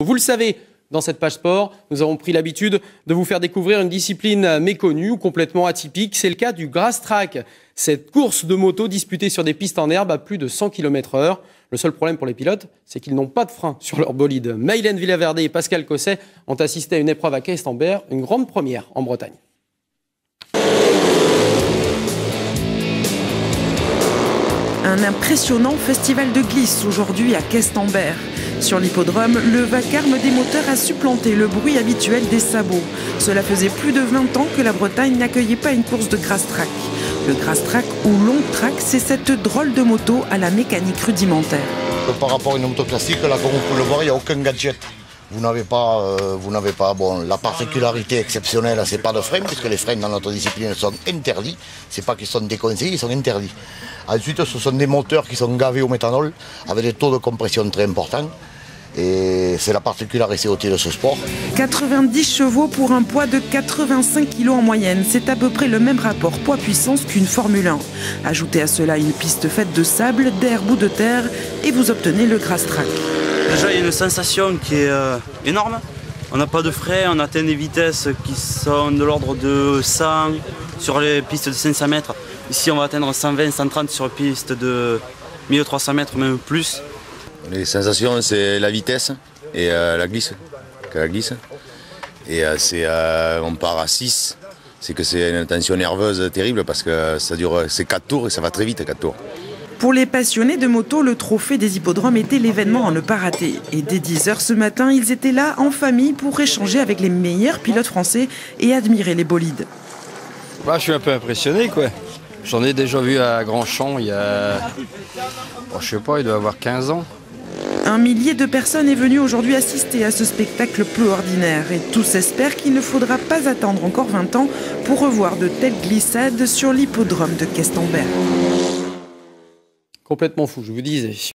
Vous le savez, dans cette page sport, nous avons pris l'habitude de vous faire découvrir une discipline méconnue ou complètement atypique. C'est le cas du grass track, cette course de moto disputée sur des pistes en herbe à plus de 100 km/h. Le seul problème pour les pilotes, c'est qu'ils n'ont pas de frein sur leur bolide. Maïlène Villaverde et Pascal Cosset ont assisté à une épreuve à Questembert, une grande première en Bretagne. Un impressionnant festival de glisse aujourd'hui à Questembert. Sur l'hippodrome, le vacarme des moteurs a supplanté le bruit habituel des sabots. Cela faisait plus de 20 ans que la Bretagne n'accueillait pas une course de grass track. Le grass track ou long track, c'est cette drôle de moto à la mécanique rudimentaire. Par rapport à une moto classique, là, comme on peut le voir, il n'y a aucun gadget. Vous n'avez pas la particularité exceptionnelle, c'est pas de frein, puisque les freins dans notre discipline sont interdits. C'est pas qu'ils sont déconseillés, ils sont interdits. Ensuite, ce sont des moteurs qui sont gavés au méthanol, avec des taux de compression très importants. Et c'est la particularité de ce sport. 90 chevaux pour un poids de 85 kg en moyenne. C'est à peu près le même rapport poids-puissance qu'une Formule 1. Ajoutez à cela une piste faite de sable, d'herbe ou de terre et vous obtenez le grass track. Déjà, il y a une sensation qui est énorme. On n'a pas de frein, on atteint des vitesses qui sont de l'ordre de 100 sur les pistes de 500 mètres. Ici, on va atteindre 120, 130 sur les pistes de 1300 mètres, même plus. Les sensations, c'est la vitesse et la glisse. Et on part à 6. C'est que c'est une tension nerveuse terrible parce que ça dure, c'est 4 tours et ça va très vite, 4 tours. Pour les passionnés de moto, le trophée des hippodromes était l'événement à ne pas rater. Et dès 10 h ce matin, ils étaient là en famille pour échanger avec les meilleurs pilotes français et admirer les bolides. Je suis un peu impressionné, quoi. J'en ai déjà vu à Grandchamp il y a, je sais pas, il doit avoir 15 ans. Un millier de personnes est venu aujourd'hui assister à ce spectacle peu ordinaire. Et tous espèrent qu'il ne faudra pas attendre encore 20 ans pour revoir de telles glissades sur l'hippodrome de Questembert. Complètement fou, je vous disais.